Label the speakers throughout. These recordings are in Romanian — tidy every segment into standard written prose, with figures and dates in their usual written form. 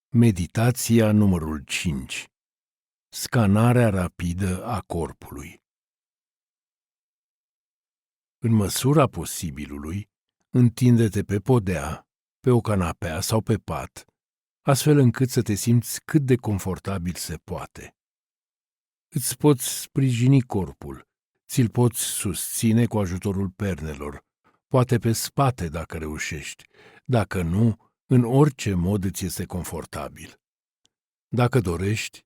Speaker 1: Meditația numărul 5. Scanarea rapidă a corpului. În măsura posibilului, întinde-te pe podea, pe o canapea sau pe pat, astfel încât să te simți cât de confortabil se poate. Îți poți sprijini corpul, ți-l poți susține cu ajutorul pernelor, poate pe spate dacă reușești, dacă nu, în orice mod îți este confortabil. Dacă dorești,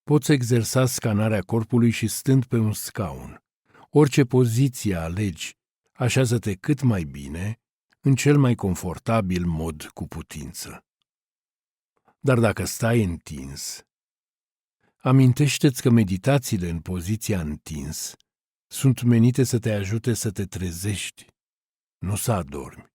Speaker 1: poți exersa scanarea corpului și stând pe un scaun. Orice poziție alegi, așează-te cât mai bine, în cel mai confortabil mod cu putință. Dar dacă stai întins, amintește-ți că meditațiile în poziția întins sunt menite să te ajute să te trezești, nu să adormi.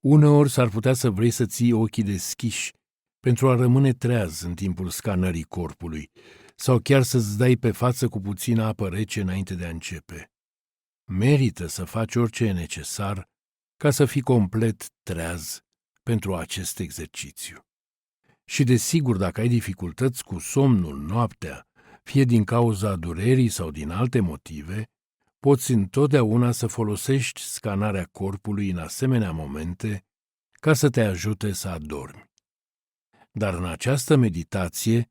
Speaker 1: Uneori s-ar putea să vrei să ții ochii deschiși pentru a rămâne treaz în timpul scanării corpului, sau chiar să-ți dai pe față cu puțină apă rece înainte de a începe. Merită să faci orice e necesar ca să fii complet treaz pentru acest exercițiu. Și desigur, dacă ai dificultăți cu somnul noaptea, fie din cauza durerii sau din alte motive, poți întotdeauna să folosești scanarea corpului în asemenea momente ca să te ajute să adormi. Dar în această meditație,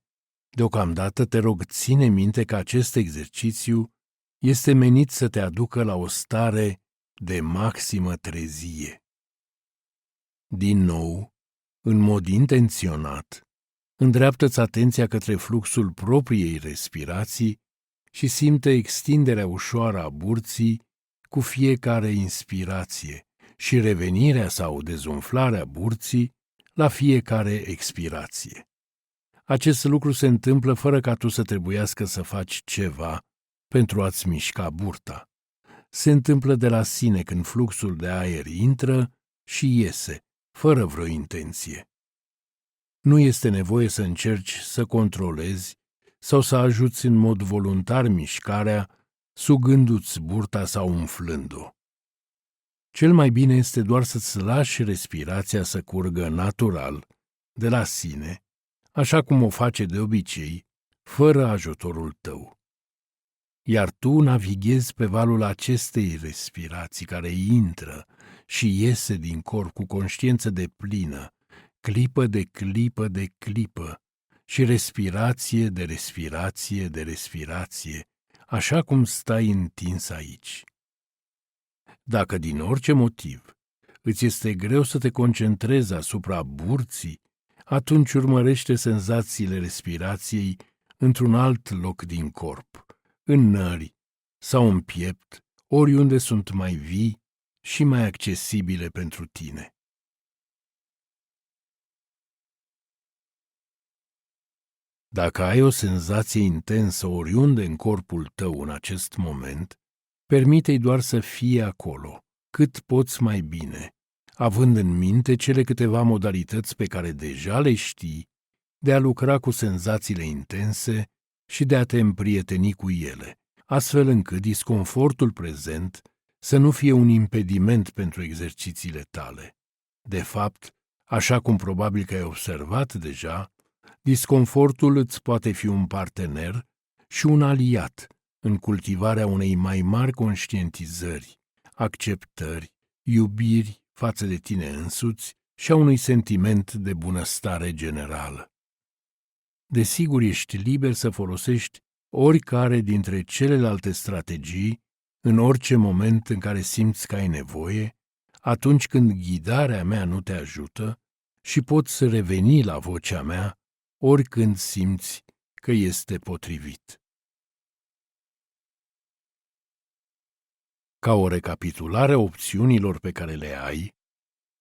Speaker 1: deocamdată te rog, ține minte că acest exercițiu este menit să te aducă la o stare de maximă trezie. Din nou, în mod intenționat, îndreaptă-ți atenția către fluxul propriei respirații și simte extinderea ușoară a burții cu fiecare inspirație și revenirea sau dezumflarea burții la fiecare expirație. Acest lucru se întâmplă fără ca tu să trebuiască să faci ceva pentru a-ți mișca burta. Se întâmplă de la sine când fluxul de aer intră și iese, fără vreo intenție. Nu este nevoie să încerci să controlezi sau să ajuți în mod voluntar mișcarea, sugându-ți burta sau umflând-o. Cel mai bine este doar să-ți lași respirația să curgă natural, de la sine, așa cum o face de obicei, fără ajutorul tău. Iar tu navighezi pe valul acestei respirații care intră și iese din corp cu conștiință deplină, clipă de clipă de clipă, și respirație de respirație de respirație, așa cum stai întins aici. Dacă din orice motiv îți este greu să te concentrezi asupra burții, atunci urmărește senzațiile respirației într-un alt loc din corp, în nări sau în piept, oriunde sunt mai vii și mai accesibile pentru tine. Dacă ai o senzație intensă oriunde în corpul tău în acest moment, permite-i doar să fie acolo, cât poți mai bine, având în minte cele câteva modalități pe care deja le știi de a lucra cu senzațiile intense și de a te împrieteni cu ele, astfel încât disconfortul prezent să nu fie un impediment pentru exercițiile tale. De fapt, așa cum probabil că ai observat deja, disconfortul îți poate fi un partener și un aliat în cultivarea unei mai mari conștientizări, acceptări, iubiri față de tine însuți și a unui sentiment de bunăstare generală. Desigur, ești liber să folosești oricare dintre celelalte strategii în orice moment în care simți că ai nevoie, atunci când ghidarea mea nu te ajută, și poți reveni la vocea mea oricând simți că este potrivit. Ca o recapitulare a opțiunilor pe care le ai,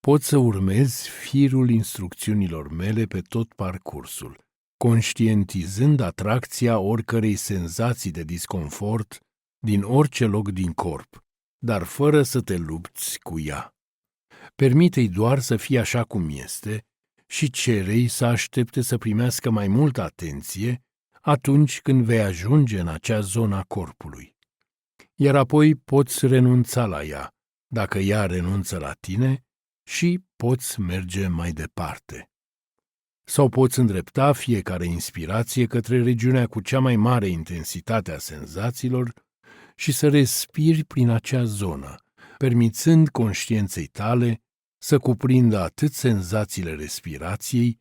Speaker 1: poți să urmezi firul instrucțiunilor mele pe tot parcursul, conștientizând atracția oricărei senzații de disconfort din orice loc din corp, dar fără să te lupți cu ea. Permite-i doar să fie așa cum este și cere-i să aștepte să primească mai multă atenție atunci când vei ajunge în acea zonă a corpului. Iar apoi poți renunța la ea, dacă ea renunță la tine, și poți merge mai departe. Sau poți îndrepta fiecare inspirație către regiunea cu cea mai mare intensitate a senzațiilor și să respiri prin acea zonă, permițând conștiinței tale să cuprindă atât senzațiile respirației,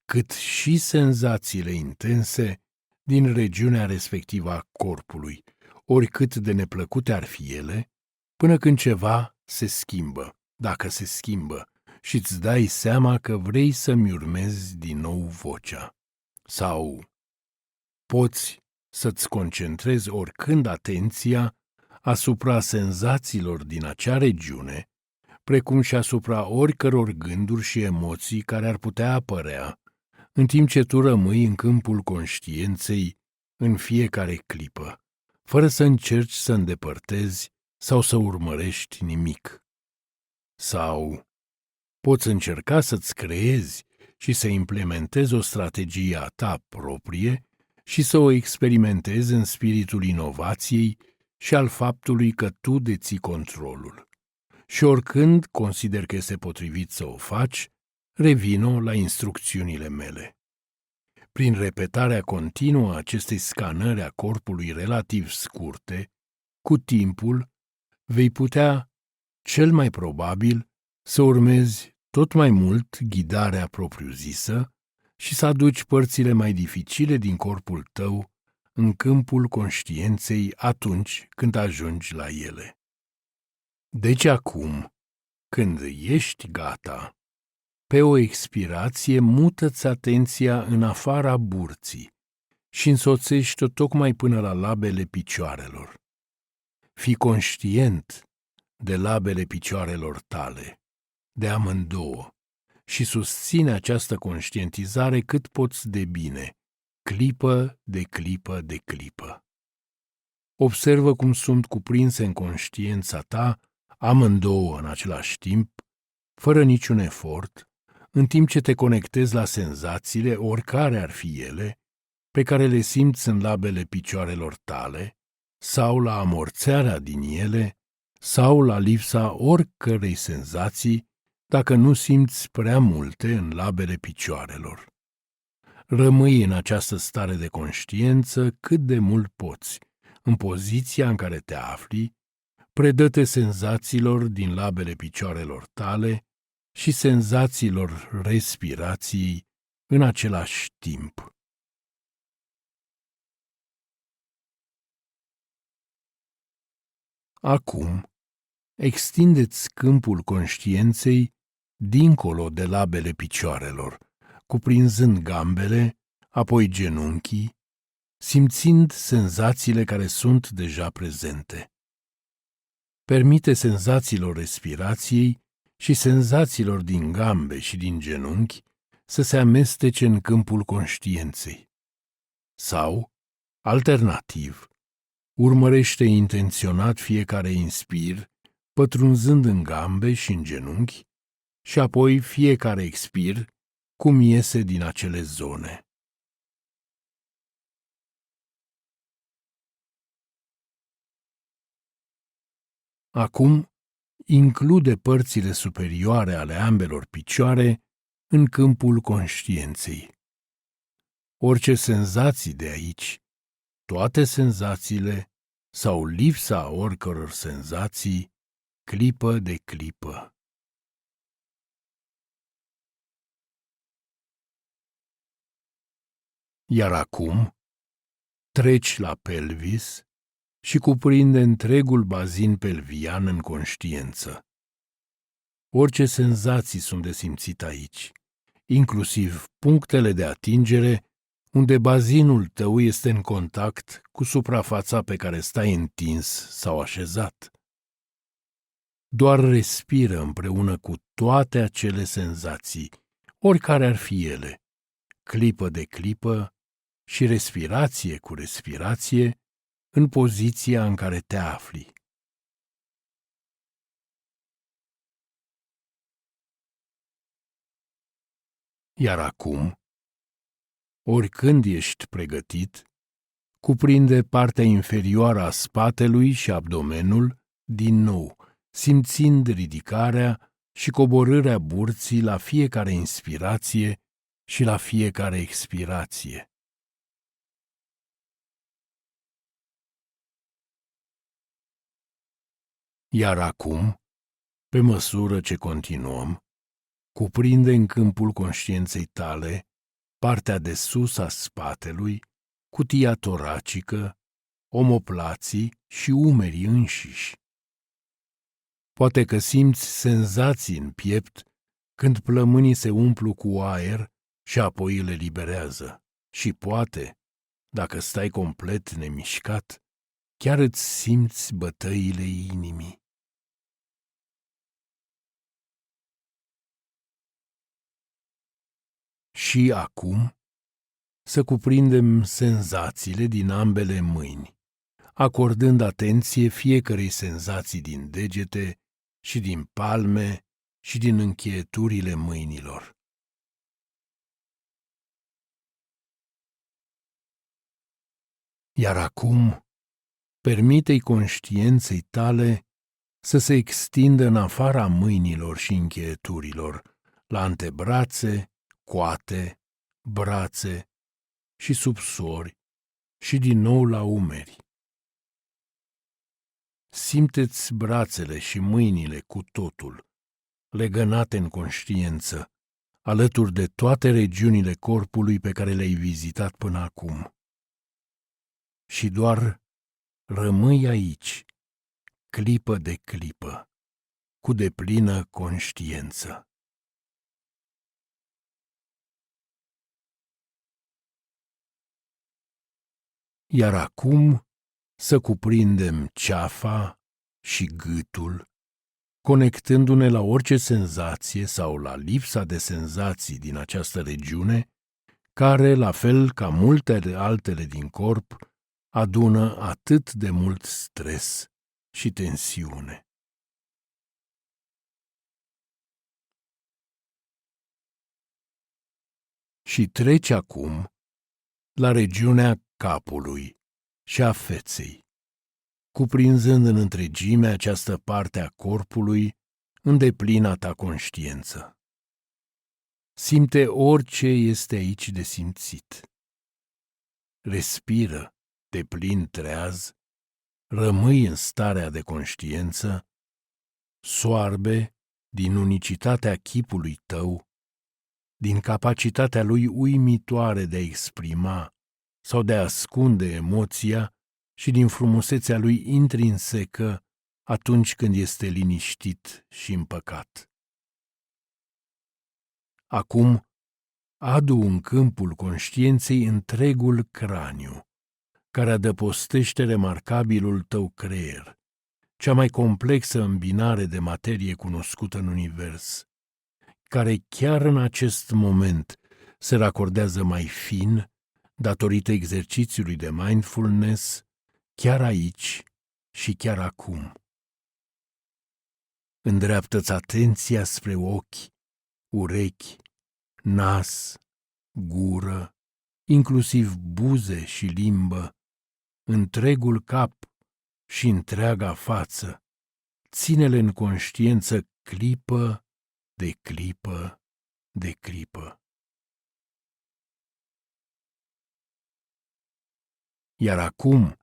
Speaker 1: cât și senzațiile intense din regiunea respectivă a corpului, oricât de neplăcute ar fi ele, până când ceva se schimbă, dacă se schimbă, și îți dai seama că vrei să-mi urmezi din nou vocea. Sau poți să-ți concentrezi oricând atenția asupra senzațiilor din acea regiune, precum și asupra oricăror gânduri și emoții care ar putea apărea, în timp ce tu rămâi în câmpul conștiinței în fiecare clipă, fără să încerci să îndepărtezi sau să urmărești nimic. Sau poți încerca să-ți creezi și să implementezi o strategie a ta proprie și să o experimentezi în spiritul inovației și al faptului că tu deții controlul. Și oricând consider că este potrivit să o faci, revino la instrucțiunile mele. Prin repetarea continuă a acestei scanări a corpului relativ scurte, cu timpul vei putea, cel mai probabil, să urmezi tot mai mult ghidarea propriu-zisă și să aduci părțile mai dificile din corpul tău în câmpul conștiinței atunci când ajungi la ele. Deci acum, când ești gata, pe o expirație mută-ți atenția în afara burții și însoțește-o tocmai până la labele picioarelor. Fii conștient de labele picioarelor tale, de amândouă, și susține această conștientizare cât poți de bine, clipă de clipă de clipă. Observă cum sunt cuprinse în conștiința ta amândouă în același timp, fără niciun efort, în timp ce te conectezi la senzațiile, oricare ar fi ele, pe care le simți în labele picioarelor tale, sau la amorțearea din ele, sau la lipsa oricărei senzații, dacă nu simți prea multe în labele picioarelor. Rămâi în această stare de conștiință cât de mult poți, în poziția în care te afli, predă-te senzațiilor din labele picioarelor tale și senzațiilor respirației în același timp. Acum, extindeți câmpul conștiinței dincolo de labele picioarelor, cuprinzând gambele, apoi genunchii, simțind senzațiile care sunt deja prezente. Permite senzațiilor respirației și senzațiilor din gambe și din genunchi să se amestece în câmpul conștiinței. Sau, alternativ, urmărește intenționat fiecare inspir, pătrunzând în gambe și în genunchi, și apoi fiecare expir, cum iese din acele zone. Acum, include părțile superioare ale ambelor picioare în câmpul conștiinței. Orice senzații de aici, toate senzațiile sau lipsa oricăror senzații, clipă de clipă. Iar acum, treci la pelvis și cuprinde întregul bazin pelvian în conștiință. Orice senzații sunt de simțit aici, inclusiv punctele de atingere unde bazinul tău este în contact cu suprafața pe care stai întins sau așezat. Doar respiră împreună cu toate acele senzații, oricare ar fi ele, clipă de clipă și respirație cu respirație, în poziția în care te afli. Iar acum, oricând ești pregătit, cuprinde partea inferioară a spatelui și abdomenul din nou, simțind ridicarea și coborârea burții la fiecare inspirație și la fiecare expirație. Iar acum, pe măsură ce continuăm, cuprinde în câmpul conștiinței tale partea de sus a spatelui, cutia toracică, omoplații și umerii înșiși. Poate că simți senzații în piept când plămânii se umplu cu aer și apoi îl eliberează. Și poate, dacă stai complet nemișcat, chiar îți simți bătăile inimii. Și acum să cuprindem senzațiile din ambele mâini, acordând atenție fiecărei senzații din degete și din palme și din încheieturile mâinilor. Iar acum, permite-i conștiinței tale să se extindă în afara mâinilor și încheieturilor, la antebrațe, coate, brațe și subsori și din nou la umeri. Simte-ți brațele și mâinile cu totul, legănate în conștiință, alături de toate regiunile corpului pe care le-ai vizitat până acum. Și doar rămâi aici, clipă de clipă, cu deplină conștiință. Iar acum să cuprindem ceafa și gâtul, conectându-ne la orice senzație sau la lipsa de senzații din această regiune, care, la fel ca multe altele din corp, adună atât de mult stres și tensiune. Și treci acum la regiunea capului și a feței, cuprinzând în întregime această parte a corpului în deplina ta conștiință. Simte orice este aici de simțit. Respiră deplin treaz, rămâi în starea de conștiință, soarbe din unicitatea chipului tău, din capacitatea lui uimitoare de a exprima sau de a ascunde emoția și din frumusețea lui intrinsecă atunci când este liniștit și împăcat. Acum, adu în câmpul conștiinței întregul craniu, care adăpostește remarcabilul tău creier, cea mai complexă îmbinare de materie cunoscută în univers, care chiar în acest moment se racordează mai fin, datorită exercițiului de mindfulness, chiar aici și chiar acum. Îndreaptă-ți atenția spre ochi, urechi, nas, gură, inclusiv buze și limbă, întregul cap și întreaga față. Ține-le în conștiință clipă de clipă de clipă. Iar acum,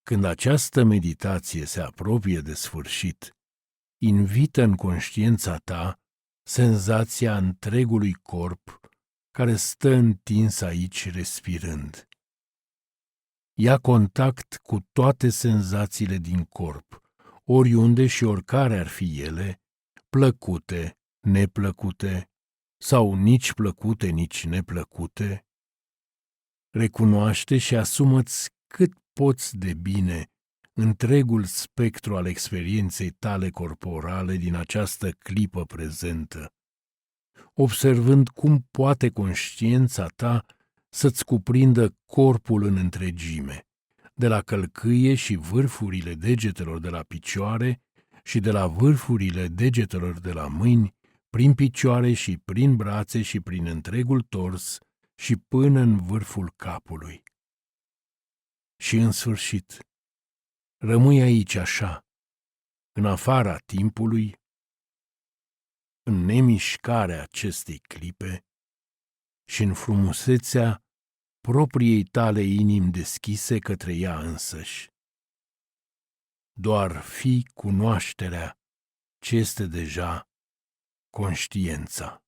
Speaker 1: când această meditație se apropie de sfârșit, invită în conștiința ta senzația întregului corp care stă întins aici respirând. Ia contact cu toate senzațiile din corp, oriunde și oricare ar fi ele, plăcute, neplăcute sau nici plăcute, nici neplăcute. Recunoaște și asumă-ți cât poți de bine întregul spectru al experienței tale corporale din această clipă prezentă, observând cum poate conștiința ta să-ți cuprindă corpul în întregime, de la călcâie și vârfurile degetelor de la picioare și de la vârfurile degetelor de la mâini, prin picioare și prin brațe și prin întregul tors și până în vârful capului. Și în sfârșit, rămâi aici așa, în afara timpului, în nemișcarea acestei clipe, și în frumusețea propriei tale inimi deschise către ea însăși. Doar fii cunoașterea ce este deja conștiința.